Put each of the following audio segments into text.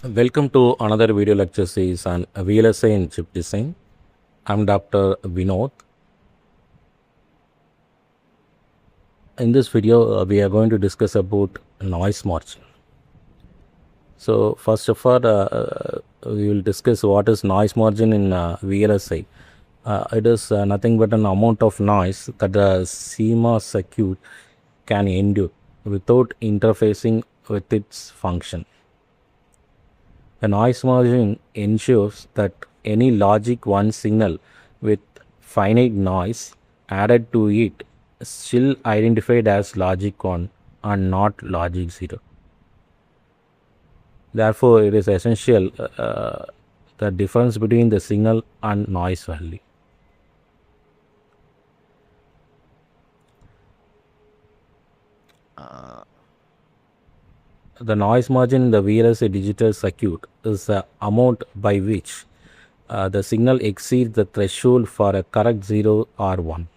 Welcome to another video lecture series on VLSI and chip design. I'm Dr. Vinod. In this video, we are going to discuss about noise margin. So first of all, we will discuss what is noise margin in VLSI. It is nothing but an amount of noise that the CMOS circuit can endure without interfacing with its function. The noise margin ensures that any logic 1 signal with finite noise added to it is still identified as logic 1 and not logic 0. Therefore, it is essential the difference between the signal and noise value. The noise margin in the VLSI digital circuit is the amount by which the signal exceeds the threshold for a correct 0 or 1.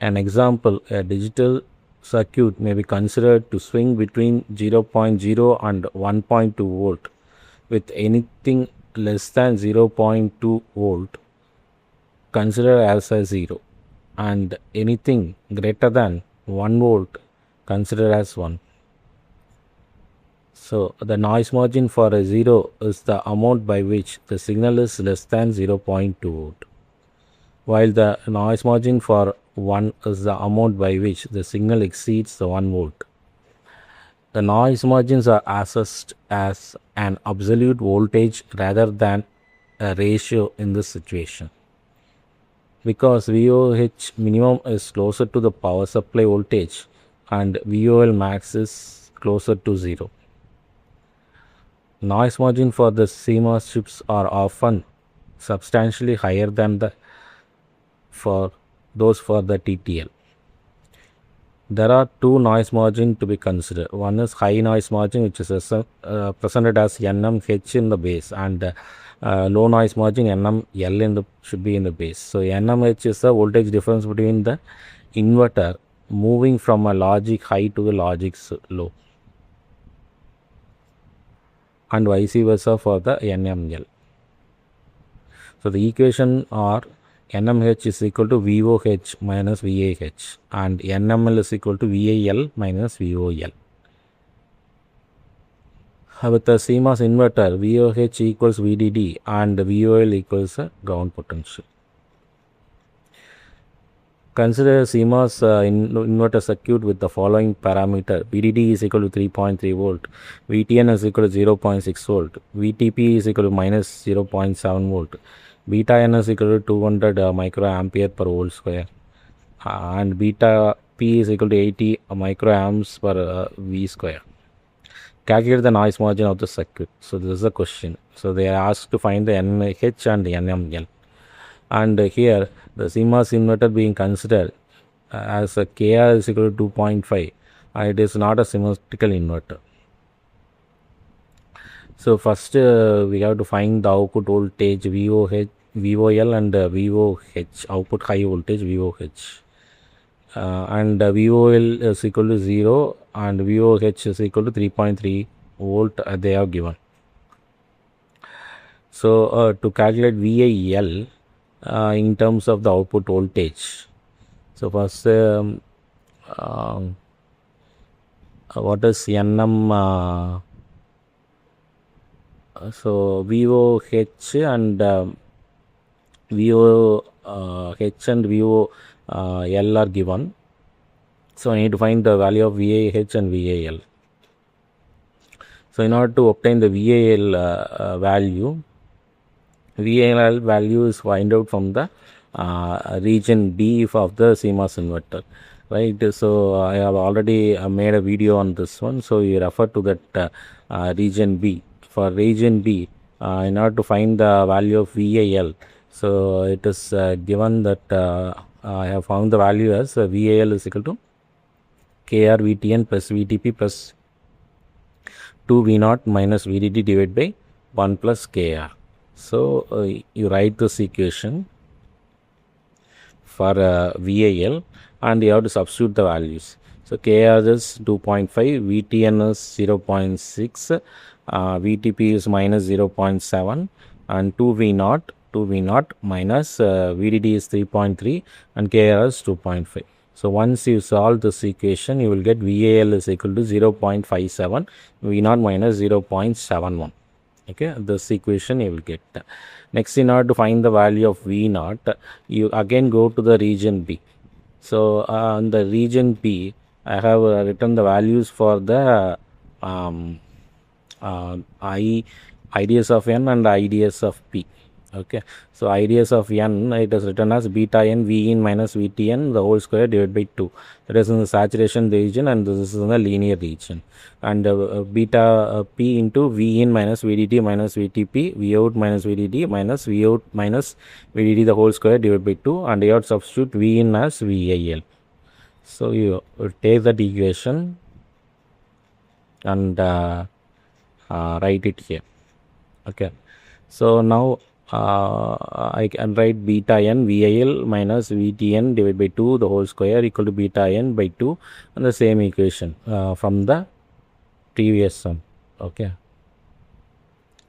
An example, a digital circuit may be considered to swing between 0.0 and 1.2 volt, with anything less than 0.2 volt considered as a 0 and anything greater than 1 volt considered as 1. So the noise margin for a 0 is the amount by which the signal is less than 0.2 volt, while the noise margin for 1 is the amount by which the signal exceeds the 1 volt. The noise margins are assessed as an absolute voltage rather than a ratio in this situation. Because VOH minimum is closer to the power supply voltage and VOL max is closer to 0. Noise margin for the CMOS chips are often substantially higher than those for the TTL. There are two noise margin to be considered. One is high noise margin, which is presented as NMH in the base, and low noise margin NML should be in the base. So NMH is the voltage difference between the inverter moving from a logic high to a logic low, and vice versa for the NML. So the equation are NMH is equal to VOH minus VAH and NML is equal to VAL minus VOL. With the CMOS inverter, VOH equals VDD and VOL equals ground potential. Consider CMOS inverter circuit with the following parameter. VDD is equal to 3.3 volt, VTN is equal to 0.6 volt, VTP is equal to minus 0.7 volt, beta N is equal to 200 microampere per volt square, and beta P is equal to 80 microamps per V square. Calculate the noise margin of the circuit. So this is a question. So they are asked to find the NH and the NML. And here the CMOS inverter being considered as a KR is equal to 2.5. It is not a symmetrical inverter. So first we have to find the output voltage VOH, VOL and VOH, output high voltage VOH. And VOL is equal to 0 and VOH is equal to 3.3 volt they have given. So to calculate VAL in terms of the output voltage. So first what is NM? So VOH and VOH and VOL are given. So I need to find the value of VAH and VAL. So in order to obtain the VAL value is find out from the region B of the CMOS inverter, right? So I have already made a video on this one, so you refer to that region B. For region B, in order to find the value of VAL, so it is given that I have found the value as VAL is equal to KR VTN plus VTP plus 2 V0 minus VDD divided by 1 plus KR. So you write this equation for VAL and you have to substitute the values. So KR is 2.5, VTN is 0.6 VTP is minus 0.7, and 2V0 minus VDD is 3.3, and KR is 2.5. So once you solve this equation, you will get VAL is equal to 0.57, V0 minus 0.71. Okay, this equation you will get. Next, in order to find the value of V0, you again go to the region B. So in the region B, I have written the values for the IDS of n and IDS of p. Okay, so IDS of n, it is written as beta n V in minus VTN the whole square divided by 2. That is in the saturation region, and this is in the linear region. And beta p into V in minus VDT minus VTP, V out minus VDT minus V out minus VDT the whole square divided by 2, and you have to substitute V in as VAL. So you take that equation and write it here. Okay, so now I can write beta n VAL minus VTN divided by 2 the whole square equal to beta n by 2, and the same equation from the previous one. Okay,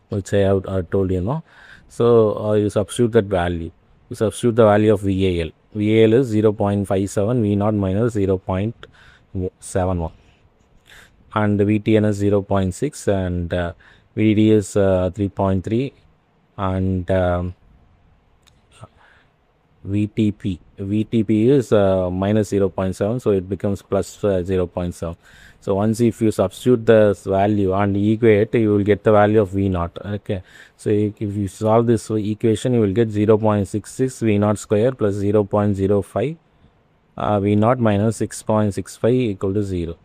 which I have told you, no. So you substitute that value. You substitute the value of VAL. VAL is 0.57, V0 minus 0.71, and VTN is 0.6, and VD is 3.3, and VTP is minus 0.7, so it becomes plus 0.7. So once if you substitute this value and equate, you will get the value of V0. Okay, so if you solve this equation, you will get 0.66 V0 square plus 0.05 V0 minus 6.65 equal to 0.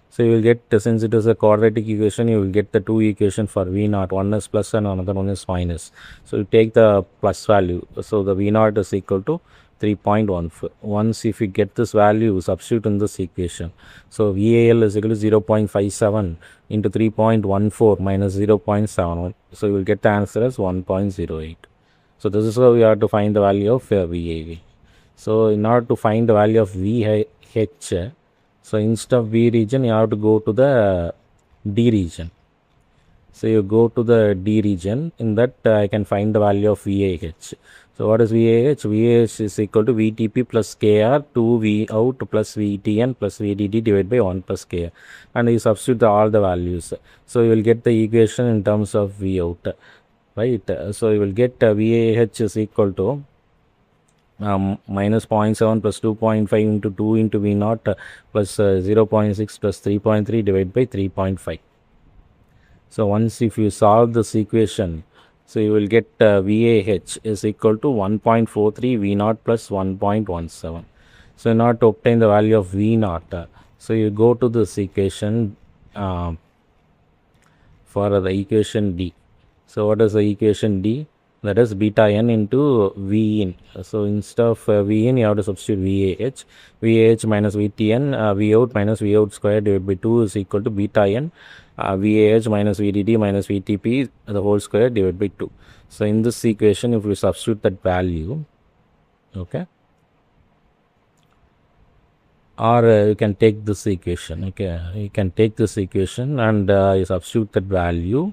So you will get, since it is a quadratic equation, you will get the two equation for V0. One is plus and another one is minus. So you take the plus value. So the V0 is equal to 3.14. Once if you get this value, substitute in this equation. So VAL is equal to 0.57 into 3.14 minus 0.71. So you will get the answer as 1.08. So this is how we have to find the value of VAV. So in order to find the value of VH, so instead of B region, you have to go to the D region. So you go to the D region. In that, I can find the value of VAH. So what is VAH? VAH is equal to VTP plus KR 2V out plus VTN plus VDD divided by 1 plus KR. And you substitute all the values. So you will get the equation in terms of V out. Right? So you will get VAH is equal to minus 0.7 plus 2.5 into 2 into V0 plus 0.6 plus 3.3 divided by 3.5. So once if you solve this equation, so you will get VAH is equal to 1.43 V0 plus 1.17. So in order to obtain the value of V0, so you go to this equation for the equation D. So what is the equation D? That is beta n into V in. So instead of V in, you have to substitute VAH. VAH minus VTN, V out minus V out square divided by 2 is equal to beta n, VAH minus VDD minus VTP the whole square divided by 2. So in this equation, if we substitute that value, okay, or you can take this equation. Okay, you can take this equation and you substitute that value.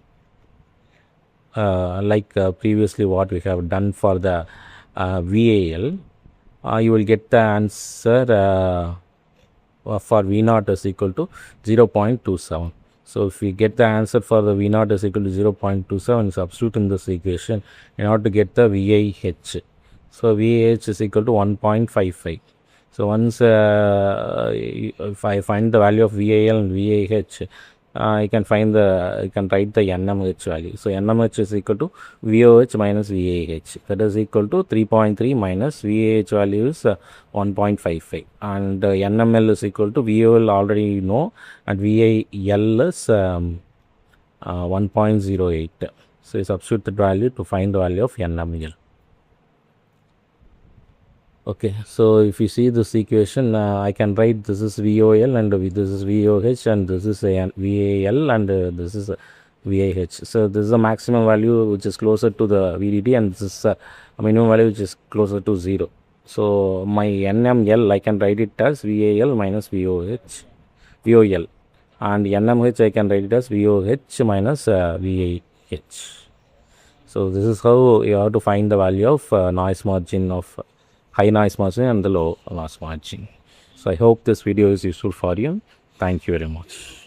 Like previously what we have done for the VAL, you will get the answer for V0 is equal to 0.27. So if we get the answer for the V0 is equal to 0.27, substitute in this equation in order to get the VAH. So VAH is equal to 1.55. So once if I find the value of VAL and VAH, I can write the NMH value. So NMH is equal to VOH minus VAH. That is equal to 3.3 minus VAH value is 1.55. And NML is equal to VOL already know, and VAL is 1.08. So you substitute the value to find the value of NML. Okay, so if you see this equation, I can write this is VOL and this is VOH and this is VAL and this is VAH. So this is the maximum value which is closer to the VDD, and this is a minimum value which is closer to 0. So my NML, I can write it as VAL minus VOH, VOL. and NMH I can write it as VOH minus VIH. So this is how you have to find the value of noise margin of high noise margin and the low noise margin. So I hope this video is useful for you. Thank you very much.